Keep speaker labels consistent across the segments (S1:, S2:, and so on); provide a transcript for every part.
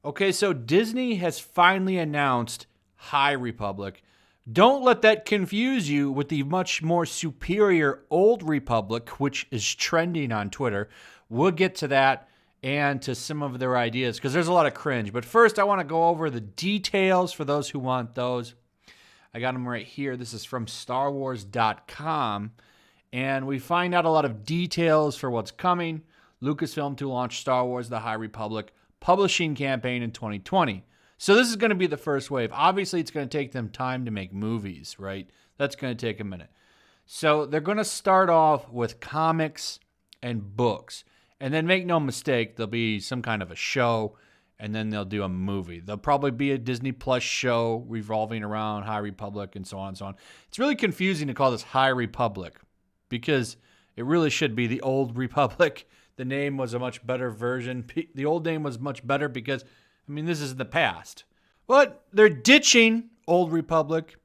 S1: Okay, so Disney has finally announced High Republic. Don't let that confuse you with the much more superior Old Republic, which is trending on Twitter. We'll get to that and to some of their ideas because there's a lot of cringe. But first, I want to go over the details for those who want those. I got them right here. This is from StarWars.com. And we find out a lot of details for what's coming. Lucasfilm to launch Star Wars The High Republic publishing campaign in 2020. So this is going to be the first wave. Obviously, it's going to take them time to make movies, right? That's going to take a minute. So they're going to start off with comics and books. And then make no mistake, there'll be some kind of a show, and then they'll do a movie. There'll probably be a Disney Plus show revolving around High Republic and so on and so on. It's really confusing to call this High Republic because it really should be the Old Republic. The name was a much better version. The old name was much better because, this is the past. But they're ditching Old Republic,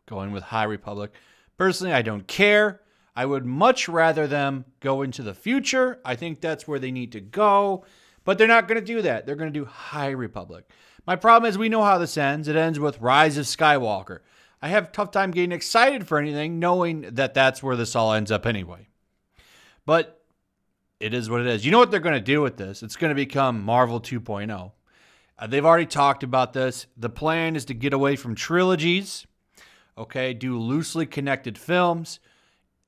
S1: going with High Republic. Personally, I don't care. I would much rather them go into the future. I think that's where they need to go. But they're not going to do that. They're going to do High Republic. My problem is we know how this ends. It ends with Rise of Skywalker. I have a tough time getting excited for anything knowing that that's where this all ends up anyway. But it is what it is. You know what they're going to do with this? It's going to become Marvel 2.0. They've already talked about this. The plan is to get away from trilogies, okay, do loosely connected films.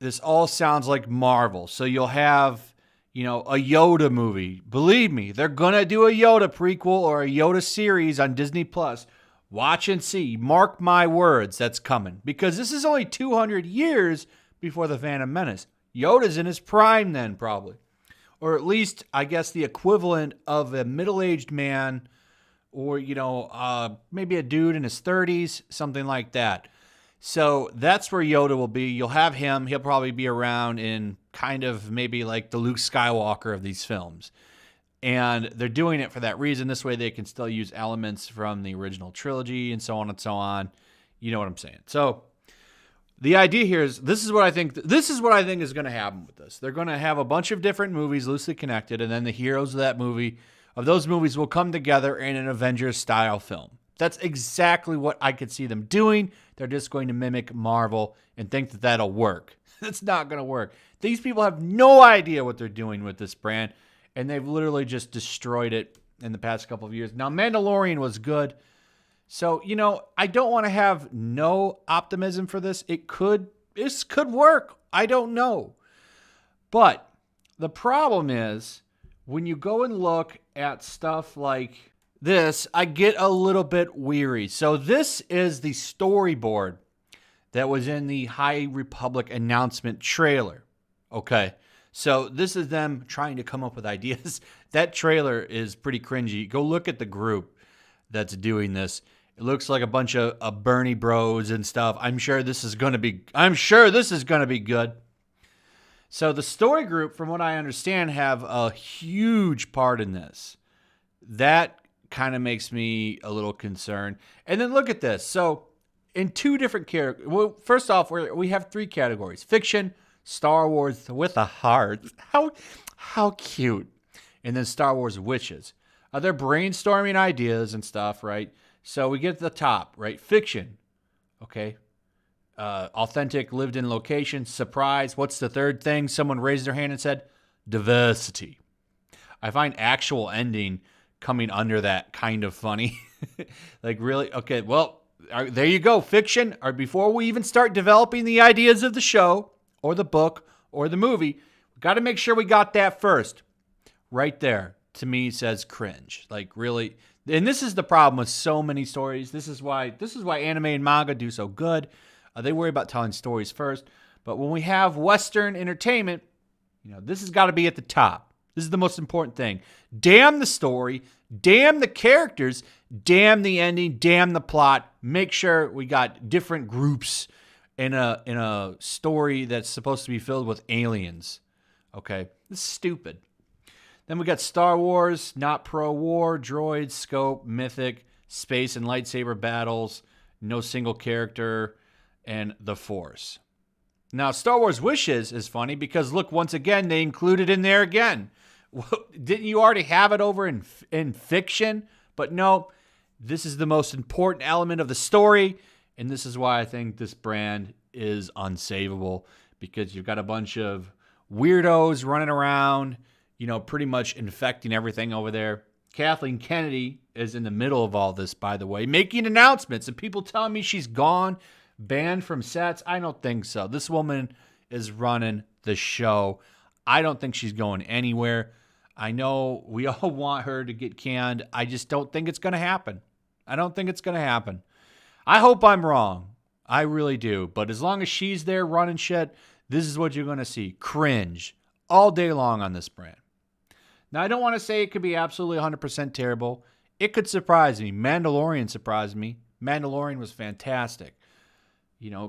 S1: This all sounds like Marvel. So you'll have, a Yoda movie. Believe me, they're going to do a Yoda prequel or a Yoda series on Disney Plus. Watch and see. Mark my words, that's coming. Because this is only 200 years before The Phantom Menace. Yoda's in his prime then, probably. Or at least, I guess, the equivalent of a middle-aged man or, maybe a dude in his 30s, something like that. So that's where Yoda will be. You'll have him. He'll probably be around in kind of maybe like the Luke Skywalker of these films. And they're doing it for that reason. This way they can still use elements from the original trilogy and so on and so on. You know what I'm saying? So the idea here is this is what I think is going to happen with this. They're going to have a bunch of different movies loosely connected, and then the heroes of those movies will come together in an Avengers-style film. That's exactly what I could see them doing. They're just going to mimic Marvel and think that that'll work. That's not going to work. These people have no idea what they're doing with this brand, and they've literally just destroyed it in the past couple of years. Now, Mandalorian was good. So, I don't want to have no optimism for this. This could work. I don't know. But the problem is when you go and look at stuff like this, I get a little bit weary. So this is the storyboard that was in the High Republic announcement trailer. Okay. So this is them trying to come up with ideas. That trailer is pretty cringy. Go look at the group that's doing this. It looks like a bunch of Bernie bros and stuff. I'm sure this is going to be good. So the story group, from what I understand, have a huge part in this. That kind of makes me a little concerned. And then look at this. So in two different categories. Well, first off, we have three categories. Fiction, Star Wars with a heart. How cute. And then Star Wars witches. They're brainstorming ideas and stuff, right? So we get to the top, right? Fiction, okay? Authentic, lived-in location, surprise. What's the third thing? Someone raised their hand and said, diversity. I find actual ending coming under that kind of funny. Like, really? Okay, well, there you go. Fiction, or before we even start developing the ideas of the show or the book or the movie, we've got to make sure we got that first. Right there, to me, says cringe. Like, really. And this is the problem with so many stories. This is why anime and manga do so good. They worry about telling stories first. But when we have Western entertainment, this has got to be at the top. This is the most important thing. Damn the story. Damn the characters. Damn the ending. Damn the plot. Make sure we got different groups in a story that's supposed to be filled with aliens. Okay? This is stupid. Then we got Star Wars, not pro-war, droids, scope, mythic, space and lightsaber battles, no single character, and the Force. Now, Star Wars Wishes is funny because, look, once again, they included in there again. Didn't you already have it over in fiction? But no, this is the most important element of the story, and this is why I think this brand is unsavable, because you've got a bunch of weirdos running around, pretty much infecting everything over there. Kathleen Kennedy is in the middle of all this, by the way, making announcements, and people telling me she's gone, banned from sets. I don't think so. This woman is running the show. I don't think she's going anywhere. I know we all want her to get canned. I just don't think it's going to happen. I don't think it's going to happen. I hope I'm wrong. I really do. But as long as she's there running shit, this is what you're going to see. Cringe all day long on this brand. Now, I don't want to say it could be absolutely 100% terrible. It could surprise me. Mandalorian surprised me. Mandalorian was fantastic.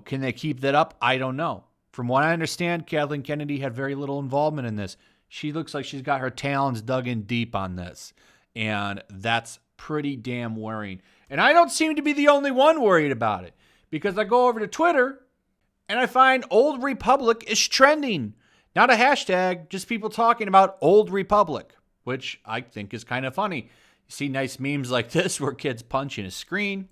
S1: Can they keep that up? I don't know. From what I understand, Kathleen Kennedy had very little involvement in this. She looks like she's got her talons dug in deep on this. And that's pretty damn worrying. And I don't seem to be the only one worried about it, because I go over to Twitter and I find Old Republic is trending. Not a hashtag, just people talking about Old Republic, which I think is kind of funny. You see nice memes like this where kids punching a screen.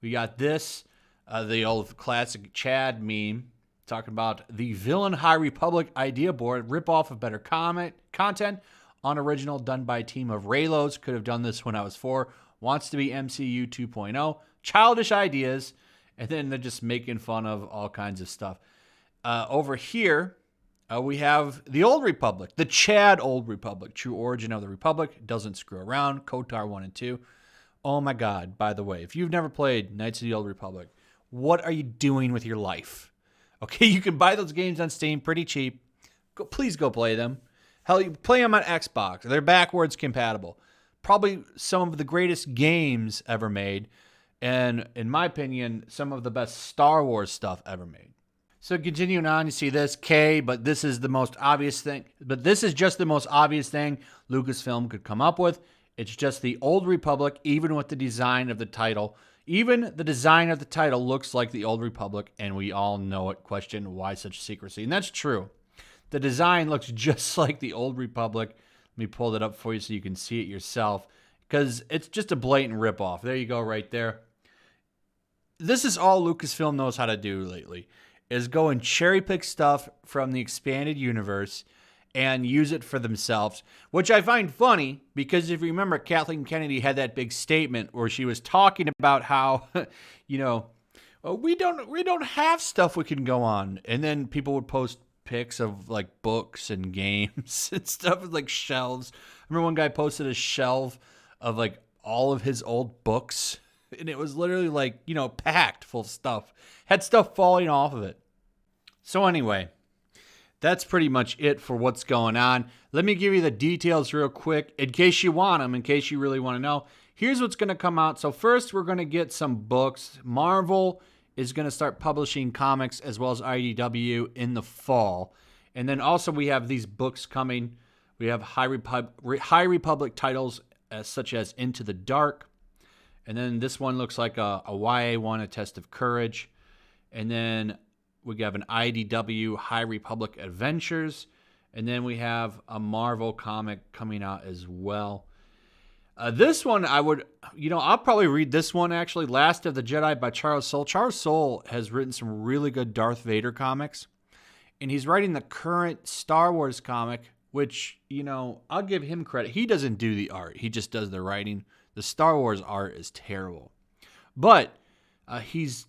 S1: We got this, the old classic Chad meme talking about the villain High Republic idea board, rip off of better content, unoriginal, done by a team of Raylos. Could have done this when I was 4. Wants to be MCU 2.0. Childish ideas. And then they're just making fun of all kinds of stuff. Over here, we have the Old Republic, the Chad Old Republic, true origin of the Republic, doesn't screw around, KOTOR 1 and 2. Oh my God, by the way, if you've never played Knights of the Old Republic, what are you doing with your life? Okay, you can buy those games on Steam pretty cheap. Please go play them. Hell, you play them on Xbox. They're backwards compatible. Probably some of the greatest games ever made. And in my opinion, some of the best Star Wars stuff ever made. So continuing on, you see this K, but this is the most obvious thing. But this is just the most obvious thing Lucasfilm could come up with. It's just the Old Republic, even with the design of the title. Even the design of the title looks like the Old Republic, and we all know it. Question, why such secrecy? And that's true. The design looks just like the Old Republic. Let me pull that up for you so you can see it yourself, because it's just a blatant ripoff. There you go right there. This is all Lucasfilm knows how to do lately, is go and cherry pick stuff from the expanded universe and use it for themselves, which I find funny, because if you remember, Kathleen Kennedy had that big statement where she was talking about how, we don't have stuff we can go on. And then people would post pics of like books and games and stuff, like shelves. I remember one guy posted a shelf of like all of his old books, and it was literally like, packed full of stuff. Had stuff falling off of it. So anyway, that's pretty much it for what's going on. Let me give you the details real quick in case you want them, in case you really want to know. Here's what's going to come out. So first, we're going to get some books. Marvel is going to start publishing comics as well as IDW in the fall. And then also we have these books coming. We have High Republic titles such as Into the Dark. And then this one looks like a YA one, A Test of Courage. And then we have an IDW High Republic Adventures. And then we have a Marvel comic coming out as well. This one I'll probably read this one actually, Last of the Jedi by Charles Soule. Charles Soule has written some really good Darth Vader comics. And he's writing the current Star Wars comic, which, I'll give him credit. He doesn't do the art. He just does the writing. The Star Wars art is terrible. But he's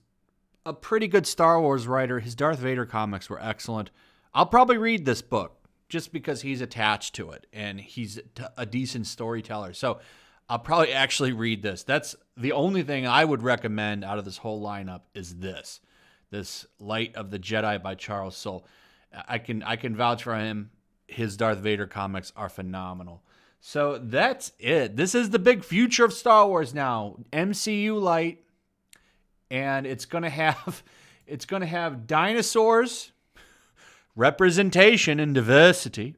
S1: a pretty good Star Wars writer. His Darth Vader comics were excellent. I'll probably read this book just because he's attached to it and he's a decent storyteller. So I'll probably actually read this. That's the only thing I would recommend out of this whole lineup is this Light of the Jedi by Charles Soule. I can vouch for him. His Darth Vader comics are phenomenal. So that's it. This is the big future of Star Wars now. MCU light. And it's gonna have dinosaurs, representation and diversity,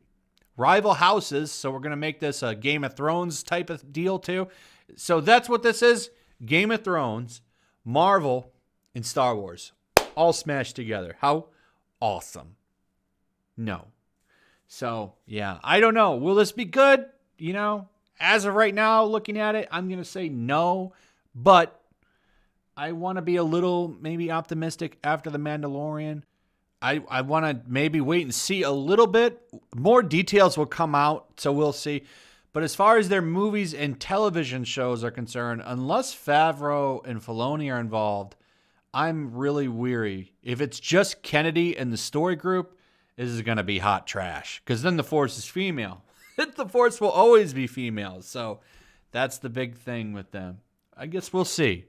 S1: rival houses. So we're gonna make this a Game of Thrones type of deal too. So that's what this is: Game of Thrones, Marvel, and Star Wars, all smashed together. How awesome! No, so yeah, I don't know. Will this be good? As of right now, looking at it, I'm going to say no, but I want to be a little maybe optimistic after The Mandalorian. I want to maybe wait and see a little bit. More details will come out, so we'll see. But as far as their movies and television shows are concerned, unless Favreau and Filoni are involved, I'm really weary. If it's just Kennedy and the story group, this is going to be hot trash. Because then the Force is female. The Force will always be female. So that's the big thing with them. I guess we'll see.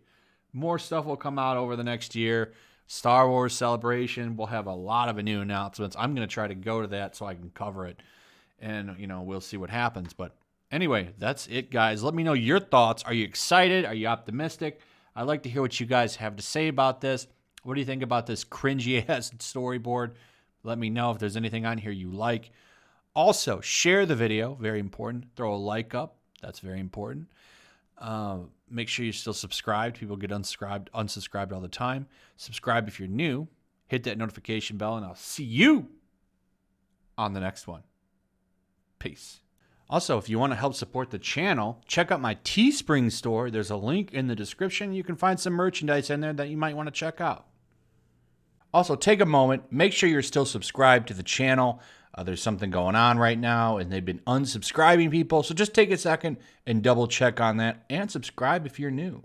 S1: More stuff will come out over the next year. Star Wars Celebration, we'll have a lot of new announcements. I'm going to try to go to that so I can cover it. And, we'll see what happens. But anyway, that's it, guys. Let me know your thoughts. Are you excited? Are you optimistic? I'd like to hear what you guys have to say about this. What do you think about this cringy-ass storyboard? Let me know if there's anything on here you like. Also, share the video. Very important. Throw a like up. That's very important. Make sure you're still subscribed. People get unsubscribed all the time. Subscribe if you're new. Hit that notification bell, and I'll see you on the next one. Peace. Also, if you want to help support the channel, check out my Teespring store. There's a link in the description. You can find some merchandise in there that you might want to check out. Also, take a moment. Make sure you're still subscribed to the channel. There's something going on right now, and they've been unsubscribing people. So just take a second and double check on that, and subscribe if you're new.